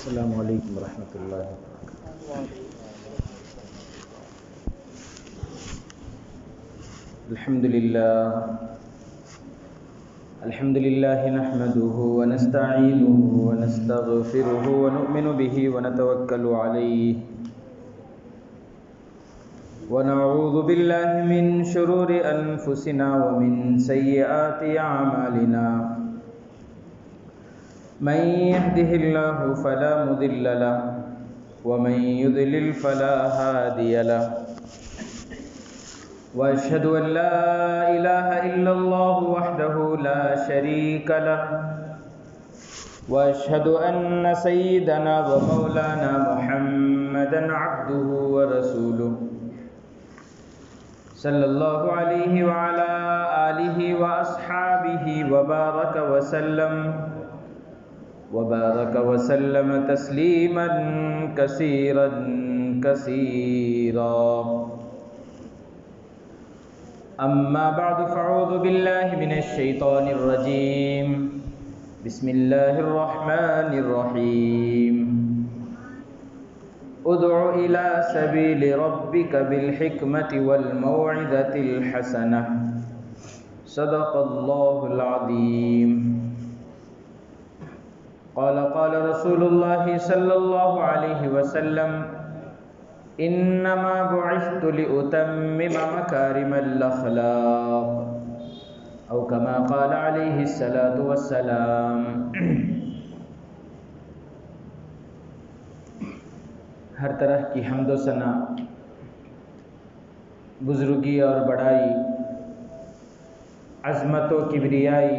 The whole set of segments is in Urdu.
السلام علیکم ورحمۃ اللہ وبرکاتہ۔ الحمد للہ نحمده ونستعینه ونستغفره ونؤمن به ونتوکل علیہ ونعوذ باللہ من شرور انفسنا ومن سیئات اعمالنا من يهده الله فلا مضل له ومن يضلل فلا هادي له واشهد ان لا اله الا الله وحده لا شريك له واشهد ان سيدنا ومولانا محمدا عبده ورسوله صلى الله عليه وعلى آله واصحابه وبارك وسلم تسليما كثيرا كثيرا. أما بعد فأعوذ بالله من الشيطان الرجيم. بسم الله الرحمن الرحيم. ادع إلى سبيل ربك بالحكمة والموعظة الحسنة. صدق الله العظيم. قال رسول الله صلى الله عليه وسلم انما بعثت لأتمم مكارم الاخلاق او كما قال عليه الصلاة والسلام. ہر طرح کی حمد و ثنا، بزرگی اور بڑائی، عظمت و کبریائی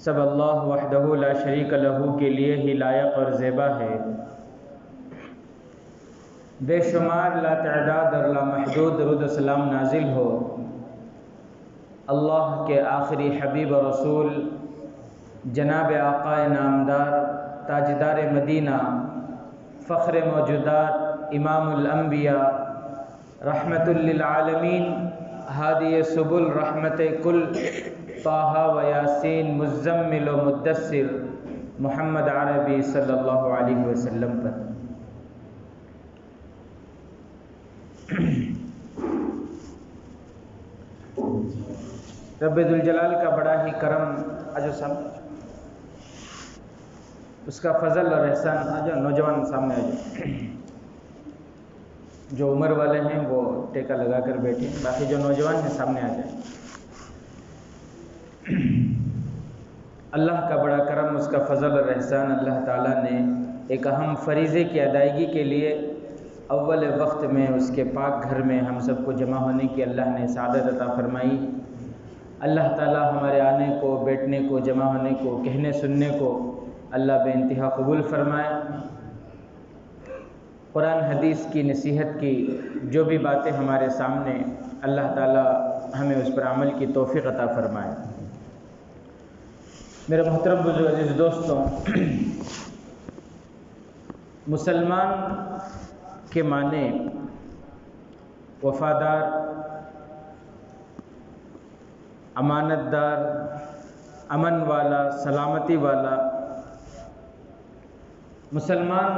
سب اللہ وحدہ لا شریک لہ کے لیے ہی لائق اور زیبا ہے. بے شمار لا تعداد اور لا محدود درود و سلام نازل ہو اللہ کے آخری حبیب و رسول جناب آقا نامدار تاجدار مدینہ، فخر موجودات، امام الانبیاء، رحمت للعالمین، ہادی سبل رحمت کل، طٰہٰ و یاسین، مزمل و مدثر، محمد عربی صلی اللہ علیہ وسلم پر. رب ذوالجلال کا بڑا ہی کرم، آجو سامنے، اس کا فضل اور احسان. آجو نوجوان سامنے آجو، جو عمر والے ہیں وہ ٹیکا لگا کر بیٹھے، باقی جو نوجوان ہیں سامنے آ جائیں. اللہ کا بڑا کرم، اس کا فضل اور احسان. اللہ تعالیٰ نے ایک اہم فریضے کی ادائیگی کے لیے اول وقت میں اس کے پاک گھر میں ہم سب کو جمع ہونے کی اللہ نے سعادت عطا فرمائی. اللہ تعالیٰ ہمارے آنے کو، بیٹھنے کو، جمع ہونے کو، کہنے سننے کو اللہ بے انتہا قبول فرمائے. قرآن حدیث کی نصیحت کی جو بھی باتیں ہمارے سامنے، اللہ تعالیٰ ہمیں اس پر عمل کی توفیق عطا فرمائے. میرے محترم بزرگ عزیز دوستوں، مسلمان کے معنی وفادار، امانت دار، امن والا، سلامتی والا. مسلمان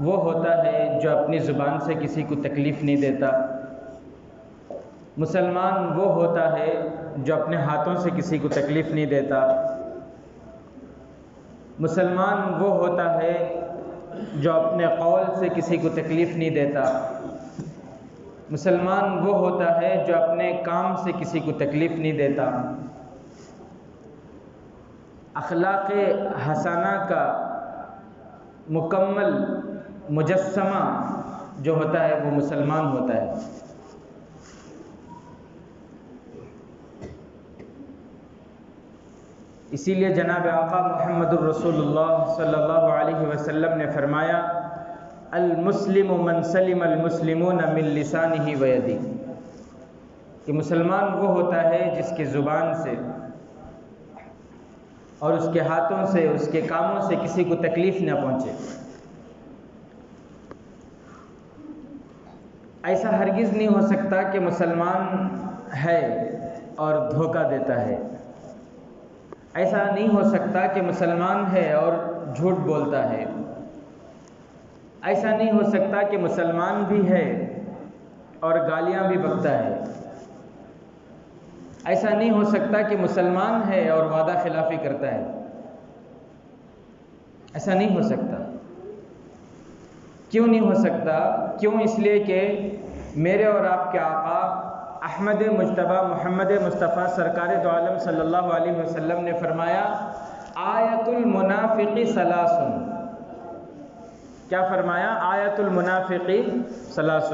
وہ ہوتا ہے جو اپنی زبان سے کسی کو تکلیف نہیں دیتا. مسلمان وہ ہوتا ہے جو اپنے ہاتھوں سے کسی کو تکلیف نہیں دیتا. مسلمان وہ ہوتا ہے جو اپنے قول سے کسی کو تکلیف نہیں دیتا. مسلمان وہ ہوتا ہے جو اپنے کام سے کسی کو تکلیف نہیں دیتا. اخلاق حسنہ کا مکمل مجسمہ جو ہوتا ہے وہ مسلمان ہوتا ہے. اسی لیے جناب آقا محمد الرسول اللہ صلی اللہ علیہ وسلم نے فرمایا، المسلم من سلم المسلمون من لسانہ و یدہ، کہ مسلمان وہ ہوتا ہے جس کی زبان سے اور اس کے ہاتھوں سے، اس کے کاموں سے کسی کو تکلیف نہ پہنچے. ایسا ہرگز نہیں ہو سکتا کہ مسلمان ہے اور دھوکہ دیتا ہے. ایسا نہیں ہو سکتا کہ مسلمان ہے اور جھوٹ بولتا ہے۔ ایسا نہیں ہو سکتا کہ مسلمان بھی ہے اور گالیاں بھی بکتا ہے۔ ایسا نہیں ہو سکتا کہ مسلمان ہے اور وعدہ خلافی کرتا ہے۔ ایسا نہیں ہو سکتا۔ کیوں نہیں ہو سکتا؟ کیوں؟ اس لیے کہ میرے اور آپ کے آقا احمد مجتبیٰ محمد مصطفیٰ سرکار دو عالم صلی اللہ علیہ وسلم نے فرمایا آیت المنافق ثلاث۔ کیا فرمایا؟ آیت المنافق ثلاث۔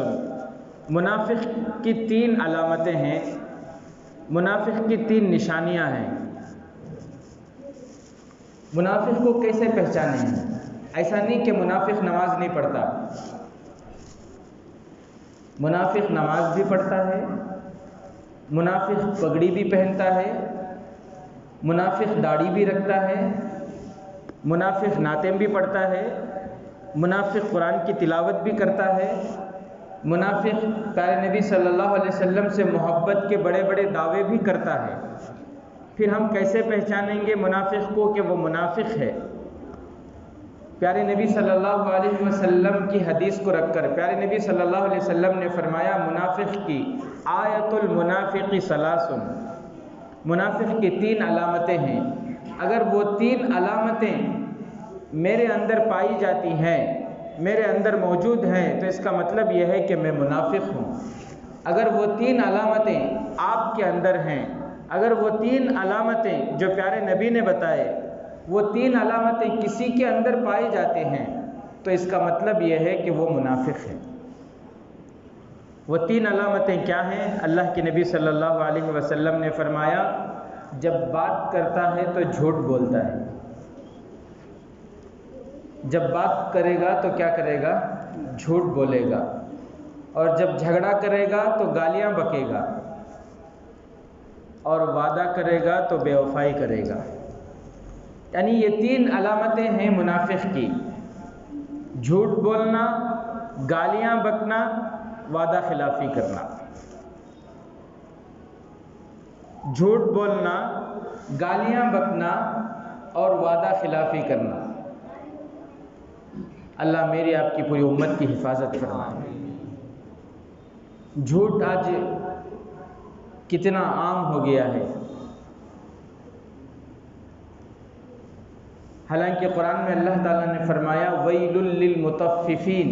منافق کی 3 علامتیں ہیں، منافق کی 3 نشانیاں ہیں۔ منافق کو کیسے پہچانیں؟ ایسا نہیں کہ منافق نماز نہیں پڑھتا، منافق نماز بھی پڑھتا ہے، منافق پگڑی بھی پہنتا ہے، منافق داڑھی بھی رکھتا ہے، منافق نعتیں بھی پڑھتا ہے، منافق قرآن کی تلاوت بھی کرتا ہے، منافق پیارے نبی صلی اللہ علیہ وسلم سے محبت کے بڑے بڑے دعوے بھی کرتا ہے۔ پھر ہم کیسے پہچانیں گے منافق کو کہ وہ منافق ہے؟ پیارے نبی صلی اللہ علیہ وسلم کی حدیث کو رکھ کر پیارے نبی صلی اللہ علیہ وسلم نے فرمایا منافق کی آیت المنافق ثلاث، منافق کی 3 علامتیں ہیں۔ اگر وہ 3 علامتیں میرے اندر پائی جاتی ہیں، میرے اندر موجود ہیں، تو اس کا مطلب یہ ہے کہ میں منافق ہوں۔ اگر وہ 3 علامتیں آپ کے اندر ہیں، اگر وہ 3 علامتیں جو پیارے نبی نے بتائے وہ 3 علامتیں کسی کے اندر پائی جاتے ہیں، تو اس کا مطلب یہ ہے کہ وہ منافق ہے۔ وہ 3 علامتیں کیا ہیں؟ اللہ کے نبی صلی اللہ علیہ وسلم نے فرمایا جب بات کرتا ہے تو جھوٹ بولتا ہے، جب بات کرے گا تو کیا کرے گا؟ جھوٹ بولے گا، اور جب جھگڑا کرے گا تو گالیاں بکے گا، اور وعدہ کرے گا تو بے وفائی کرے گا۔ یعنی یہ 3 علامتیں ہیں منافق کی: جھوٹ بولنا، گالیاں بکنا، وعدہ خلافی کرنا۔ جھوٹ بولنا، گالیاں بکنا اور وعدہ خلافی کرنا۔ اللہ میری آپ کی پوری امت کی حفاظت فرمائے۔ جھوٹ آج کتنا عام ہو گیا ہے، حالانکہ قرآن میں اللہ تعالیٰ نے فرمایا ویل للمطففین،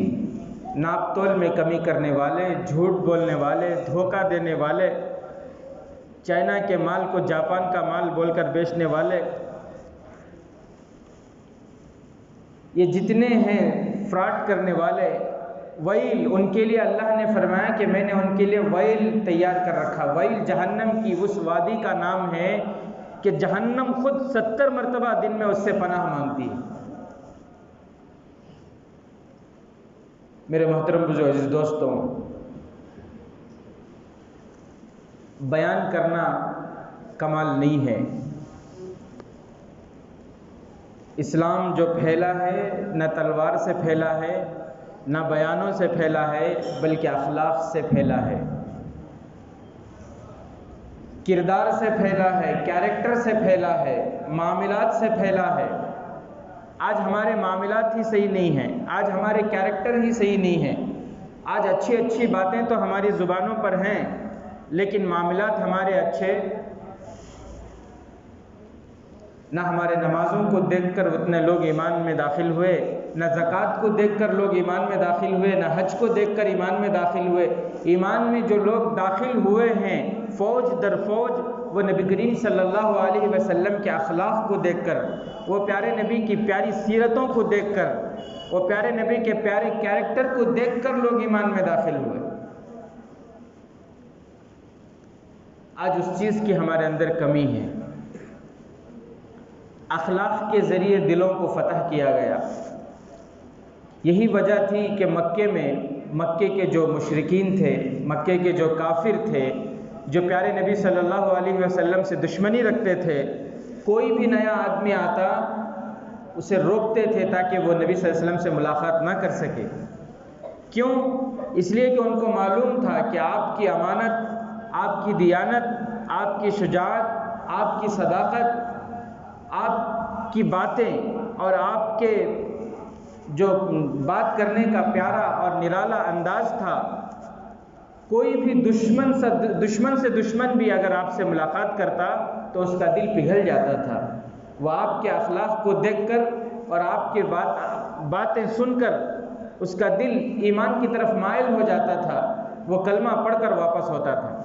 ناپ تول میں کمی کرنے والے، جھوٹ بولنے والے، دھوکہ دینے والے، چائنا کے مال کو جاپان کا مال بول کر بیچنے والے، یہ جتنے ہیں فراڈ کرنے والے، ویل ان کے لیے اللہ نے فرمایا کہ میں نے ان کے لیے ویل تیار کر رکھا۔ ویل جہنم کی اس وادی کا نام ہے کہ جہنم خود 70 مرتبہ دن میں اس سے پناہ مانگتی ہے۔ میرے محترم بزرگ عزیز دوستوں، بیان کرنا کمال نہیں ہے۔ اسلام جو پھیلا ہے نہ تلوار سے پھیلا ہے، نہ بیانوں سے پھیلا ہے، بلکہ اخلاق سے پھیلا ہے، کردار سے پھیلا ہے، کیریکٹر سے پھیلا ہے، معاملات سے پھیلا ہے۔ آج ہمارے معاملات ہی صحیح نہیں ہیں، آج ہمارے کیریکٹر ہی صحیح نہیں ہیں۔ آج اچھی اچھی باتیں تو ہماری زبانوں پر ہیں، لیکن معاملات ہمارے اچھے نہ۔ ہمارے نمازوں کو دیکھ کر اتنے لوگ ایمان میں داخل ہوئے، نہ زکوٰۃ کو دیکھ کر لوگ ایمان میں داخل ہوئے، نہ حج کو دیکھ کر ایمان میں داخل ہوئے۔ ایمان میں جو لوگ داخل ہوئے ہیں فوج در فوج، وہ نبی کریم صلی اللہ علیہ وسلم کے اخلاق کو دیکھ کر، وہ پیارے نبی کی پیاری سیرتوں کو دیکھ کر، وہ پیارے نبی کے پیارے کیریکٹر کو دیکھ کر لوگ ایمان میں داخل ہوئے۔ آج اس چیز کی ہمارے اندر کمی ہے۔ اخلاق کے ذریعے دلوں کو فتح کیا گیا۔ یہی وجہ تھی کہ مکے کے جو مشرکین تھے، مکے کے جو کافر تھے، جو پیارے نبی صلی اللہ علیہ وسلم سے دشمنی رکھتے تھے، کوئی بھی نیا آدمی آتا اسے روکتے تھے تاکہ وہ نبی صلی اللہ علیہ وسلم سے ملاقات نہ کر سکے۔ کیوں؟ اس لیے کہ ان کو معلوم تھا کہ آپ کی امانت، آپ کی دیانت، آپ کی شجاعت، آپ کی صداقت، آپ کی باتیں اور آپ کے جو بات کرنے کا پیارا اور نرالا انداز تھا، کوئی بھی دشمن سے دشمن بھی اگر آپ سے ملاقات کرتا تو اس کا دل پگھل جاتا تھا۔ وہ آپ کے اخلاق کو دیکھ کر اور آپ کی باتیں سن کر اس کا دل ایمان کی طرف مائل ہو جاتا تھا، وہ کلمہ پڑھ کر واپس ہوتا تھا۔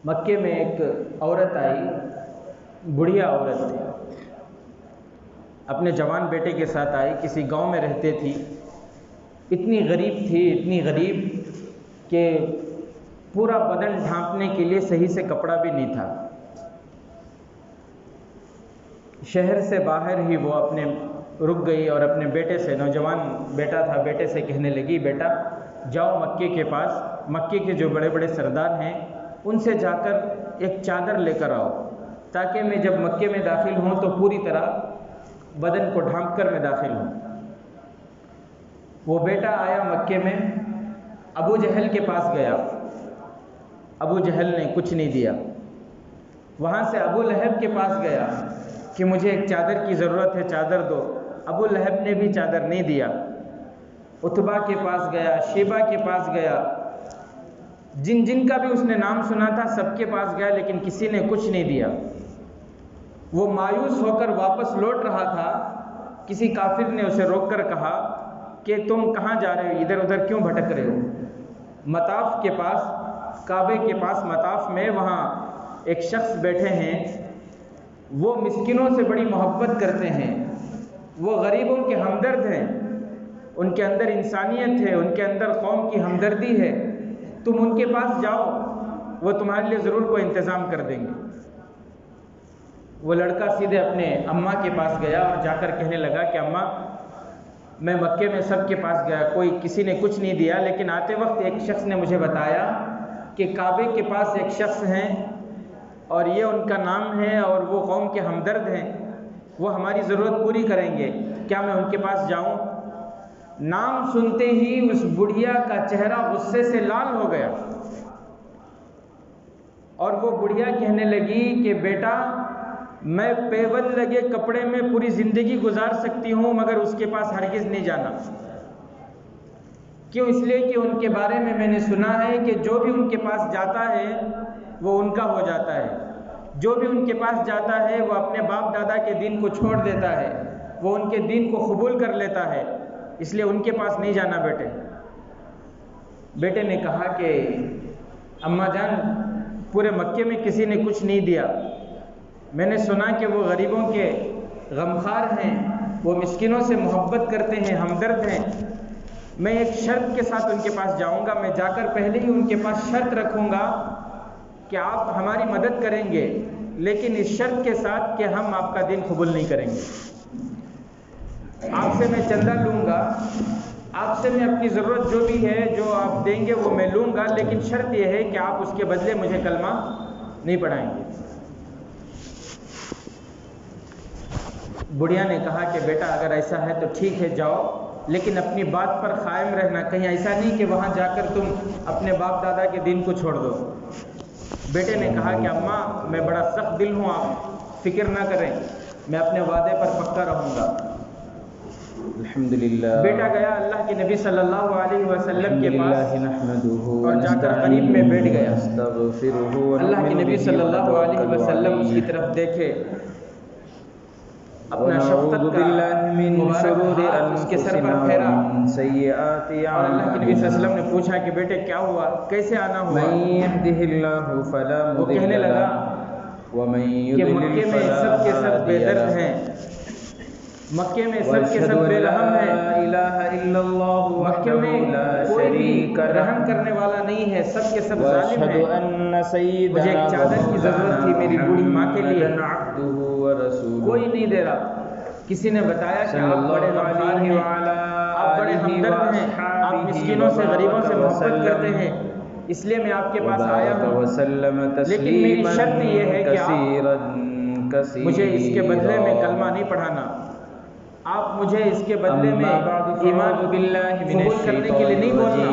مکے میں ایک عورت آئی، بڑھیا عورت تھی، اپنے جوان بیٹے کے ساتھ آئی، کسی گاؤں میں رہتے تھی، اتنی غریب کہ پورا بدن ڈھانپنے کے لیے صحیح سے کپڑا بھی نہیں تھا۔ شہر سے باہر ہی وہ اپنے رک گئی اور اپنے بیٹے سے، نوجوان بیٹا تھا، بیٹے سے کہنے لگی، بیٹا جاؤ مکے کے پاس، مکے کے جو بڑے بڑے سردار ہیں ان سے جا کر ایک چادر لے کر آؤ، تاکہ میں جب مکے میں داخل ہوں تو پوری طرح بدن کو ڈھانپ کر میں داخل ہوں۔ وہ بیٹا آیا مکے میں، ابو جہل کے پاس گیا، ابو جہل نے کچھ نہیں دیا۔ وہاں سے ابو لہب کے پاس گیا کہ مجھے ایک چادر کی ضرورت ہے، چادر دو، ابو لہب نے بھی چادر نہیں دیا۔ عتبہ کے پاس گیا، شیبہ کے پاس گیا، جن کا بھی اس نے نام سنا تھا سب کے پاس گیا، لیکن کسی نے کچھ نہیں دیا۔ وہ مایوس ہو کر واپس لوٹ رہا تھا، کسی کافر نے اسے روک کر کہا کہ تم کہاں جا رہے ہو، ادھر ادھر کیوں بھٹک رہے ہو؟ مطاف کے پاس، کعبے کے پاس مطاف میں وہاں ایک شخص بیٹھے ہیں، وہ مسکینوں سے بڑی محبت کرتے ہیں، وہ غریبوں کے ہمدرد ہیں، ان کے اندر انسانیت ہے، ان کے اندر قوم کی ہمدردی ہے، تم ان کے پاس جاؤ، وہ تمہارے لیے ضرور کوئی انتظام کر دیں گے۔ وہ لڑکا سیدھے اپنے اماں کے پاس گیا اور جا کر کہنے لگا کہ اماں میں مکے میں سب کے پاس گیا، کسی نے کچھ نہیں دیا، لیکن آتے وقت ایک شخص نے مجھے بتایا کہ کعبے کے پاس ایک شخص ہیں اور یہ ان کا نام ہے اور وہ قوم کے ہمدرد ہیں، وہ ہماری ضرورت پوری کریں گے، کیا میں ان کے پاس جاؤں؟ نام سنتے ہی اس بڑھیا کا چہرہ غصے سے لال ہو گیا اور وہ بڑھیا کہنے لگی کہ بیٹا میں پیون لگے کپڑے میں پوری زندگی گزار سکتی ہوں، مگر اس کے پاس ہرگز نہیں جانا۔ کیوں؟ اس لیے کہ ان کے بارے میں نے سنا ہے کہ جو بھی ان کے پاس جاتا ہے وہ ان کا ہو جاتا ہے، جو بھی ان کے پاس جاتا ہے وہ اپنے باپ دادا کے دین کو چھوڑ دیتا ہے، وہ ان کے دین کو قبول کر لیتا ہے، اس لیے ان کے پاس نہیں جانا بیٹے۔ بیٹے نے کہا کہ اماں جان پورے مکے میں کسی نے کچھ نہیں دیا، میں نے سنا کہ وہ غریبوں کے غمخوار ہیں، وہ مسکینوں سے محبت کرتے ہیں، ہمدرد ہیں، میں ایک شرط کے ساتھ ان کے پاس جاؤں گا، میں جا کر پہلے ہی ان کے پاس شرط رکھوں گا کہ آپ ہماری مدد کریں گے، لیکن اس شرط کے ساتھ کہ ہم آپ کا دین قبول نہیں کریں گے، آپ سے میں چندہ لوں گا، آپ سے میں اپنی ضرورت جو بھی ہے جو آپ دیں گے وہ میں لوں گا، لیکن شرط یہ ہے کہ آپ اس کے بدلے مجھے کلمہ نہیں پڑھائیں گے۔ بڑھیا نے کہا کہ بیٹا اگر ایسا ہے تو ٹھیک ہے جاؤ، لیکن اپنی بات پر قائم رہنا، کہیں ایسا نہیں کہ وہاں جا کر تم اپنے باپ دادا کے دین کو چھوڑ دو۔ بیٹے نے کہا کہ اماں میں بڑا سخت دل ہوں، آپ فکر نہ کریں، میں اپنے وعدے پر پکا رہوں گا۔ الحمدللہ۔ بیٹا گیا اللہ کے نبی صلی اللہ علیہ وسلم کے پاس اور جا کر قریب میں بیٹھ گیا۔ اللہ کے نبی صلی اللہ علیہ وسلم اس کی طرف دیکھے، اپنا شفقت کا مبارک ہاتھ اس کے سر پر پھیرا اور اللہ کے نبی صلی اللہ علیہ وسلم نے پوچھا کہ بیٹے کیا ہوا، کیسے آنا ہوا؟ وہ کہنے لگا کہ مکے میں سب کے سب بے درد ہیں، مکے میں سب کے سب بے رحم ہیں، مکے میں کوئی بھی رحم کرنے والا نہیں ہے، سب کے سب ظالم ہیں، مجھے ایک چادر کی ضرورت تھی میری بوڑھی ماں کے لیے، کوئی نہیں دے رہا۔ کسی نے بتایا کہ آپ بڑے غمخوار ہیں، آپ بڑے ہمدرد ہیں، آپ مسکینوں سے غریبوں سے محبت کرتے ہیں، اس لیے میں آپ کے پاس آیا ہوں، لیکن میری شرط یہ ہے کہ آپ مجھے اس کے بدلے میں کلمہ نہیں پڑھانا، آپ مجھے اس کے بدلے میں ایمان قبول کرنے کے لیے نہیں بولنا۔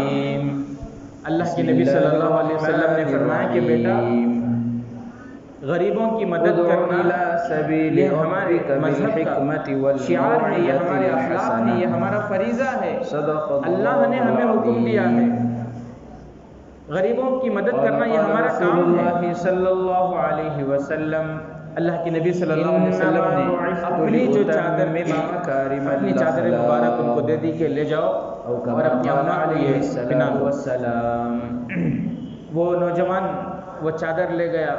اللہ کے نبی صلی اللہ علیہ وسلم نے فرمایا کہ بیٹا غریبوں کی مدد کرنا یہ ہمارے مذہب کا شعار ہے، یہ ہمارے اخلاق ہے، یہ ہمارا فریضہ ہے، اللہ نے ہمیں حکم دیا ہے۔ غریبوں کی مدد کرنا یہ ہمارا کام ہے۔ صلی اللہ علیہ وسلم، اللہ کے نبی صلی اللہ علیہ وسلم نے اپنی جو چادر میں اپنی چادر مبارک ان کو دے دی کہ لے جاؤ اور اپنی اماں کو یہ پہنا دو۔ وہ نوجوان وہ چادر لے گیا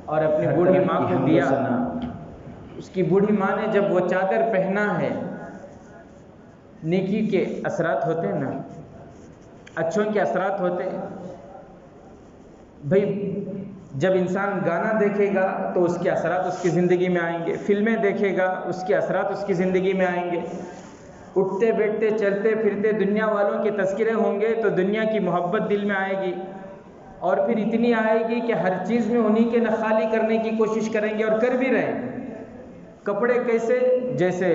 اور اپنی بوڑھی ماں کو دیا۔ اس کی بوڑھی ماں نے جب وہ چادر پہنا ہے، نیکی کے اثرات ہوتے ہیں نا، اچھوں کے اثرات ہوتے ہیں بھئی۔ جب انسان گانا دیکھے گا تو اس کے اثرات اس کی زندگی میں آئیں گے، فلمیں دیکھے گا اس کے اثرات اس کی زندگی میں آئیں گے، اٹھتے بیٹھتے چلتے پھرتے دنیا والوں کے تذکرے ہوں گے تو دنیا کی محبت دل میں آئے گی، اور پھر اتنی آئے گی کہ ہر چیز میں انہی کے نخالی کرنے کی کوشش کریں گے، اور کر بھی رہے ہیں۔ کپڑے کیسے؟ جیسے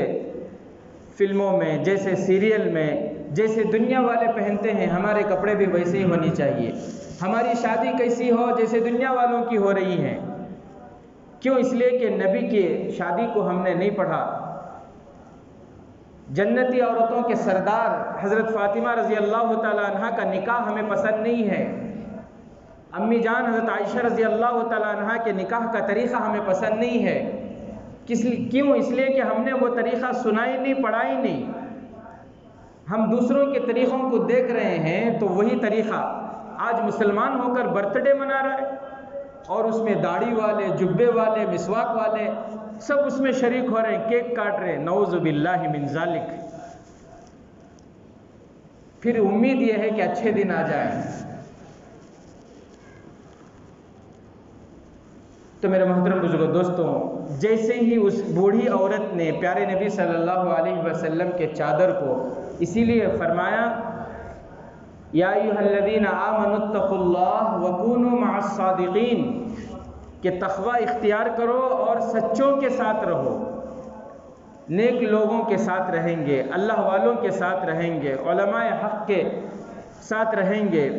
فلموں میں، جیسے سیریل میں، جیسے دنیا والے پہنتے ہیں ہمارے کپڑے بھی ویسے ہی ہونی چاہیے۔ ہماری شادی کیسی ہو؟ جیسے دنیا والوں کی ہو رہی ہیں۔ کیوں؟ اس لیے کہ نبی کی شادی کو ہم نے نہیں پڑھا۔ جنتی عورتوں کے سردار حضرت فاطمہ رضی اللہ تعالیٰ عنہ کا نکاح ہمیں پسند نہیں ہے۔ امی جان حضرت عائشہ رضی اللہ تعالیٰ عنہ کے نکاح کا طریقہ ہمیں پسند نہیں ہے۔ کیوں؟ اس لیے کہ ہم نے وہ طریقہ سنا ہی نہیں، پڑھا ہی نہیں۔ ہم دوسروں کے طریقوں کو دیکھ رہے ہیں تو وہی طریقہ آج مسلمان ہو کر برتھ ڈے منا رہا ہے، اور اس میں داڑھی والے، جبے والے، مسواک والے سب اس میں شریک ہو رہے ہیں، کیک کاٹ رہے ہیں۔ نعوذ باللہ من ذالک۔ پھر امید یہ ہے کہ اچھے دن آ جائیں۔ تو میرے محترم بزرگوں، دوستوں، جیسے ہی اس بوڑھی عورت نے پیارے نبی صلی اللہ علیہ وسلم کے چادر کو، اسی لیے فرمایا یا ایھا الذین آمنوا اتقوا اللہ وکونوا مع الصادقین، کہ تقوی اختیار کرو اور سچوں کے ساتھ رہو، نیک لوگوں کے ساتھ رہیں گے، اللہ والوں کے ساتھ رہیں گے، علماء حق کے ساتھ رہیں گے،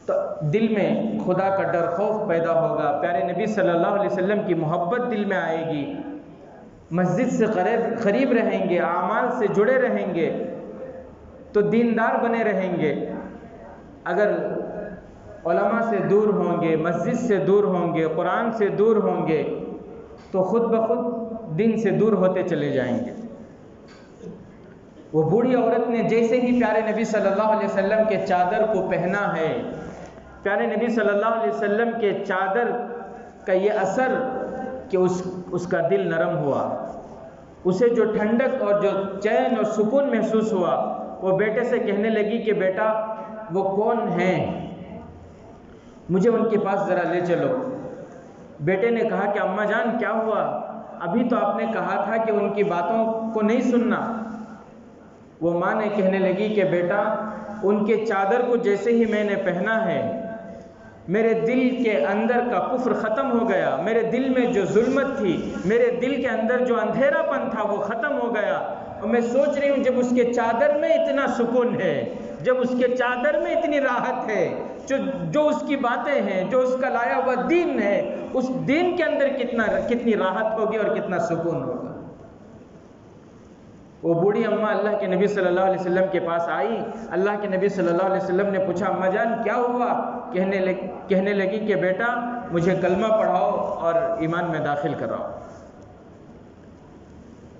تو دل میں خدا کا ڈر، خوف پیدا ہوگا، پیارے نبی صلی اللہ علیہ وسلم کی محبت دل میں آئے گی، مسجد سے قریب رہیں گے، اعمال سے جڑے رہیں گے تو دیندار بنے رہیں گے۔ اگر علماء سے دور ہوں گے، مسجد سے دور ہوں گے، قرآن سے دور ہوں گے تو خود بخود دین سے دور ہوتے چلے جائیں گے۔ وہ بوڑھی عورت نے جیسے ہی پیارے نبی صلی اللہ علیہ وسلم کے چادر کو پہنا ہے، پیارے نبی صلی اللہ علیہ وسلم کے چادر کا یہ اثر کہ اس کا دل نرم ہوا، اسے جو ٹھنڈک اور جو چین اور سکون محسوس ہوا، وہ بیٹے سے کہنے لگی کہ بیٹا وہ کون ہیں، مجھے ان کے پاس ذرا لے چلو۔ بیٹے نے کہا کہ اماں جان کیا ہوا؟ ابھی تو آپ نے کہا تھا کہ ان کی باتوں کو نہیں سننا۔ وہ ماں نے کہنے لگی کہ بیٹا ان کے چادر کو جیسے ہی میں نے پہنا ہے، میرے دل کے اندر کا کفر ختم ہو گیا، میرے دل میں جو ظلمت تھی، میرے دل کے اندر جو اندھیرا پن تھا وہ ختم ہو گیا، اور میں سوچ رہی ہوں جب اس کے چادر میں اتنا سکون ہے، جب اس کے چادر میں اتنی راحت ہے، جو اس کی باتیں ہیں، جو اس کا لایا ہوا دین ہے، اس دین کے اندر کتنی راحت ہوگی اور کتنا سکون ہوگا۔ وہ بوڑھی اماں اللہ کے نبی صلی اللہ علیہ وسلم کے پاس آئی، اللہ کے نبی صلی اللہ علیہ وسلم نے پوچھا اماں جان کیا ہوا؟ کہنے لگی کہ بیٹا مجھے کلمہ پڑھاؤ اور ایمان میں داخل کراؤ۔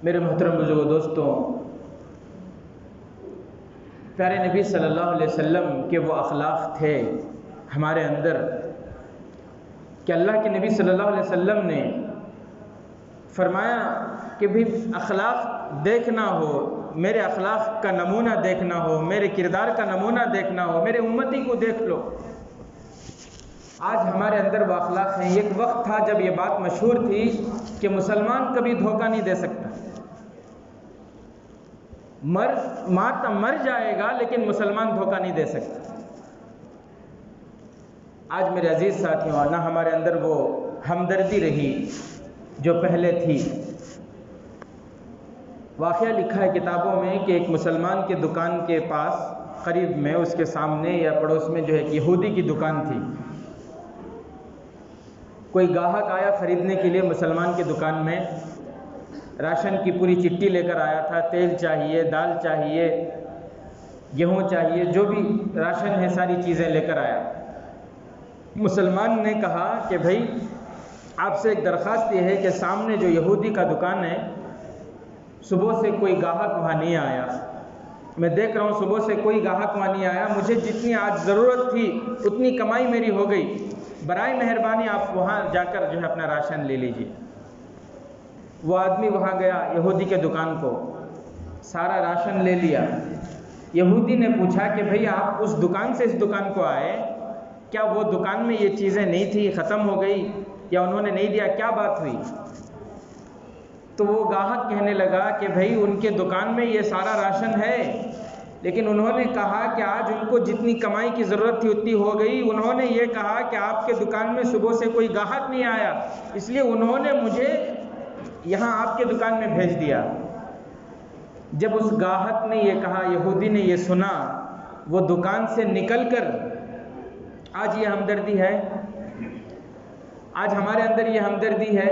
میرے محترم بزرگوں، دوستوں، پیارے نبی صلی اللہ علیہ وسلم کے وہ اخلاق تھے ہمارے اندر کہ اللہ کے نبی صلی اللہ علیہ وسلم نے فرمایا کہ بھی اخلاق دیکھنا ہو، میرے اخلاق کا نمونہ دیکھنا ہو، میرے کردار کا نمونہ دیکھنا ہو، میرے امتی کو دیکھ لو۔ آج ہمارے اندر وہ اخلاق ہیں۔ ایک وقت تھا جب یہ بات مشہور تھی کہ مسلمان کبھی دھوکہ نہیں دے سکتا، مر جائے گا لیکن مسلمان دھوکہ نہیں دے سکتا۔ آج میرے عزیز ساتھیوں، نہ ہمارے اندر وہ ہمدردی رہی جو پہلے تھی۔ واقعہ لکھا ہے کتابوں میں کہ ایک مسلمان کی دکان کے پاس قریب میں، اس کے سامنے یا پڑوس میں جو ہے ایک یہودی کی دکان تھی۔ کوئی گاہک آیا خریدنے کے لیے مسلمان کی دکان میں، راشن کی پوری چٹھی لے کر آیا تھا، تیل چاہیے، دال چاہیے، گیہوں چاہیے، جو بھی راشن ہے ساری چیزیں لے کر آیا۔ مسلمان نے کہا کہ بھائی آپ سے ایک درخواست یہ ہے کہ سامنے جو یہودی کا دکان ہے، صبح سے کوئی گاہک وہاں نہیں آیا، میں دیکھ رہا ہوں صبح سے کوئی گاہک وہاں نہیں آیا، مجھے جتنی آج ضرورت تھی اتنی کمائی میری ہو گئی، برائے مہربانی آپ وہاں جا کر جو ہے اپنا راشن لے لیجیے۔ وہ آدمی وہاں گیا یہودی کے دکان کو، سارا راشن لے لیا۔ یہودی نے پوچھا کہ بھئی آپ اس دکان سے اس دکان کو آئے، کیا وہ دکان میں یہ چیزیں نہیں تھی، ختم ہو گئی، یا انہوں نے نہیں دیا، کیا بات ہوئی؟ تو وہ گاہک کہنے لگا کہ بھئی ان کے دکان میں یہ سارا راشن ہے، لیکن انہوں نے کہا کہ آج ان کو جتنی کمائی کی ضرورت تھی اتنی ہو گئی، انہوں نے یہ کہا کہ آپ کے دکان میں صبح سے کوئی گاہک نہیں آیا، اس لیے انہوں نے مجھے یہاں آپ کے دکان میں بھیج دیا۔ جب اس گاہک نے یہ کہا، یہودی نے یہ سنا، وہ دکان سے نکل کر، آج یہ ہمدردی ہے، آج ہمارے اندر یہ ہمدردی ہے۔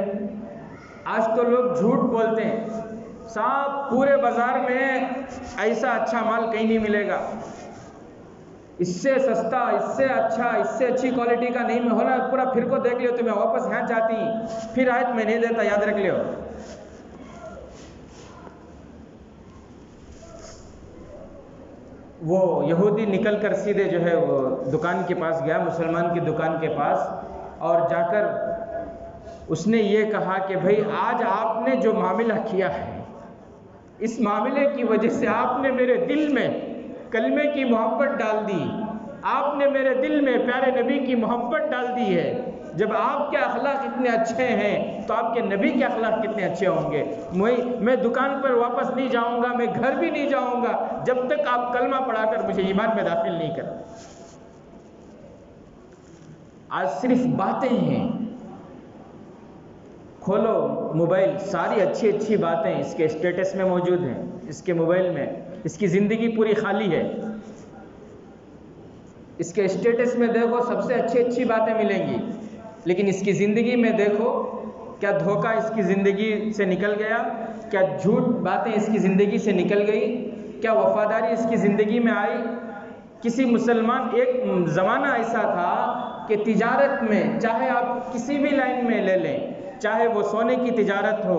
آج تو لوگ جھوٹ بولتے ہیں، صاحب پورے بازار میں ایسا اچھا مال کہیں نہیں ملے گا، اس سے سستا، اس سے اچھا، اس سے اچھی کوالٹی کا نہیں ہونا، پورا پھر کو دیکھ لیو تو میں واپس یہاں چاہتی ہوں، پھر آیت میں نہیں دیتا، یاد رکھ لیو۔ وہ یہودی نکل کر سیدھے جو ہے وہ دکان کے پاس گیا، مسلمان کی دکان کے پاس، اور جا کر اس نے یہ کہا کہ بھئی آج آپ نے جو معاملہ کیا ہے، اس معاملے کی وجہ سے آپ نے میرے دل میں کلمے کی محبت ڈال دی، آپ نے میرے دل میں پیارے نبی کی محبت ڈال دی ہے۔ جب آپ کے اخلاق اتنے اچھے ہیں تو آپ کے نبی کے اخلاق کتنے اچھے ہوں گے۔ میں دکان پر واپس نہیں جاؤں گا، میں گھر بھی نہیں جاؤں گا جب تک آپ کلمہ پڑھا کر مجھے ایمان میں داخل نہیں کریں۔ آج صرف باتیں ہیں، کھولو موبائل، ساری اچھی اچھی باتیں اس کے اسٹیٹس میں موجود ہیں، اس کے موبائل میں، اس کی زندگی پوری خالی ہے، اس کے اسٹیٹس میں دیکھو سب سے اچھی اچھی باتیں ملیں گی، لیکن اس کی زندگی میں دیکھو کیا دھوکہ اس کی زندگی سے نکل گیا، کیا جھوٹ باتیں اس کی زندگی سے نکل گئی، کیا وفاداری اس کی زندگی میں آئی۔ کسی مسلمان، ایک زمانہ ایسا تھا کہ تجارت میں، چاہے آپ کسی بھی لائن میں لے لیں، چاہے وہ سونے کی تجارت ہو،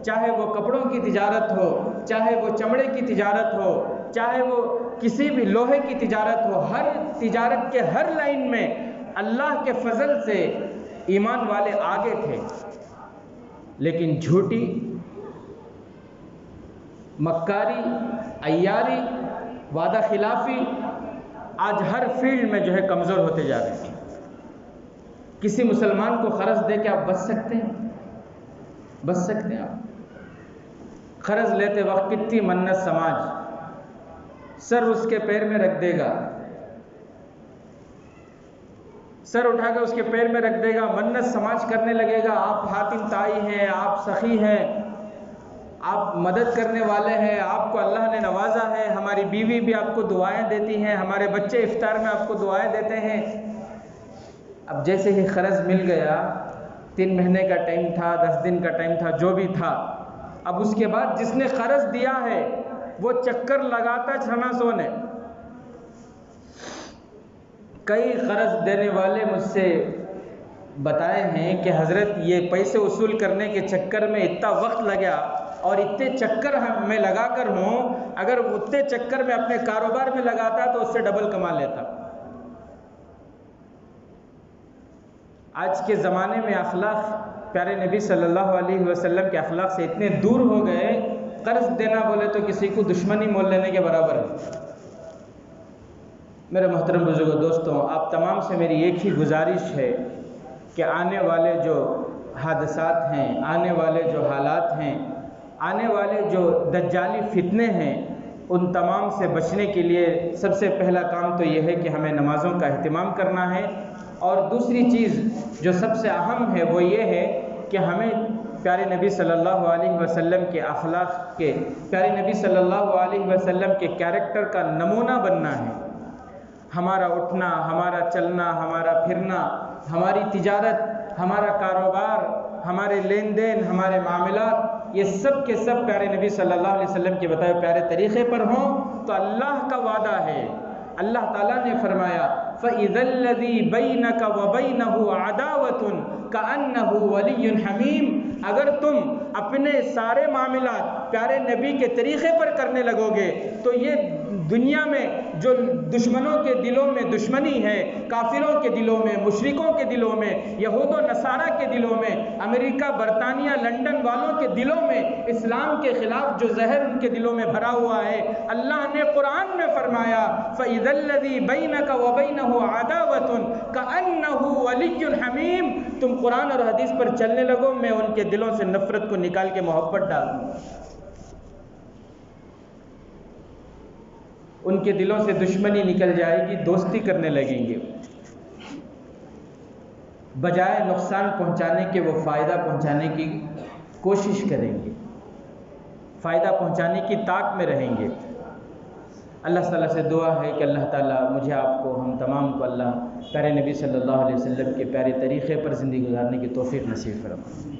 چاہے وہ کپڑوں کی تجارت ہو، چاہے وہ چمڑے کی تجارت ہو، چاہے وہ کسی بھی لوہے کی تجارت ہو، ہر تجارت کے ہر لائن میں اللہ کے فضل سے ایمان والے آگے تھے، لیکن جھوٹی، مکاری، عیاری، وعدہ خلافی آج ہر فیلڈ میں جو ہے کمزور ہوتے جا رہے ہیں۔ کسی مسلمان کو قرض دے کے آپ بچ سکتے ہیں؟ بچ سکتے ہیں آپ؟ قرض لیتے وقت کتنی منت سماج، سر اس کے پیر میں رکھ دے گا، سر اٹھا کے اس کے پیر میں رکھ دے گا، منت سماج کرنے لگے گا، آپ حاتم تائی ہیں، آپ سخی ہیں، آپ مدد کرنے والے ہیں، آپ کو اللہ نے نوازا ہے، ہماری بیوی بھی آپ کو دعائیں دیتی ہیں، ہمارے بچے افطار میں آپ کو دعائیں دیتے ہیں۔ اب جیسے ہی قرض مل گیا، 3 مہینے کا ٹائم تھا، 10 دن کا ٹائم تھا، جو بھی تھا، اب اس کے بعد جس نے قرض دیا ہے وہ چکر لگاتا چھنا سونے۔ کئی قرض دینے والے مجھ سے بتائے ہیں کہ حضرت یہ پیسے وصول کرنے کے چکر میں اتنا وقت لگا، اور اتنے چکر میں لگا کر ہوں، اگر اتنے چکر میں اپنے کاروبار میں لگاتا تو اس سے ڈبل کما لیتا۔ آج کے زمانے میں اخلاق پیارے نبی صلی اللہ علیہ وسلم کے اخلاق سے اتنے دور ہو گئے، قرض دینا بولے تو کسی کو دشمنی مول لینے کے برابر ہے۔ میرے محترم بزرگوں، دوستوں، آپ تمام سے میری ایک ہی گزارش ہے کہ آنے والے جو حادثات ہیں، آنے والے جو حالات ہیں، آنے والے جو دجالی فتنے ہیں، ان تمام سے بچنے کے لیے سب سے پہلا کام تو یہ ہے کہ ہمیں نمازوں کا اہتمام کرنا ہے، اور دوسری چیز جو سب سے اہم ہے وہ یہ ہے کہ ہمیں پیارے نبی صلی اللہ علیہ وسلم کے اخلاق کے، پیارے نبی صلی اللہ علیہ وسلم کے کیریکٹر کا نمونہ بننا ہے۔ ہمارا اٹھنا، ہمارا چلنا، ہمارا پھرنا، ہماری تجارت، ہمارا کاروبار، ہمارے لین دین، ہمارے معاملات، یہ سب کے سب پیارے نبی صلی اللہ علیہ وسلم کے بتائے پیارے طریقے پر ہوں تو اللہ کا وعدہ ہے، اللہ تعالیٰ نے فرمایا فَإِذَا الَّذِي بَيْنَكَ وَبَيْنَهُ عَدَاوَةٌ كَأَنَّهُ وَلِيٌّ حَمِيمٌ، اگر تم اپنے سارے معاملات پیارے نبی کے طریقے پر کرنے لگو گے تو یہ دنیا میں جو دشمنوں کے دلوں میں دشمنی ہے، کافروں کے دلوں میں، مشرکوں کے دلوں میں، یہود و نصارہ کے دلوں میں، امریکہ، برطانیہ، لندن والوں کے دلوں میں اسلام کے خلاف جو زہر ان کے دلوں میں بھرا ہوا ہے، اللہ نے قرآن میں فرمایا فَإِذَا الَّذِي بَيْنَكَ وَبَيْنَهُ عَدَاوَةٌ كَأَنَّهُ وَلِيٌّ حَمِيمٌ، تم قرآن اور حدیث پر چلنے لگو، میں ان کے دلوں سے نفرت کو نکال کے محبت ڈال دوں، ان کے دلوں سے دشمنی نکل جائے گی، دوستی کرنے لگیں گے، بجائے نقصان پہنچانے کے وہ فائدہ پہنچانے کی کوشش کریں گے، فائدہ پہنچانے کی طاق میں رہیں گے۔ اللہ تعالیٰ سے دعا ہے کہ اللہ تعالیٰ مجھے، آپ کو، ہم تمام کو اللہ پیارے نبی صلی اللہ علیہ وسلم کے پیارے طریقے پر زندگی گزارنے کی توفیق نصیب فرمائے۔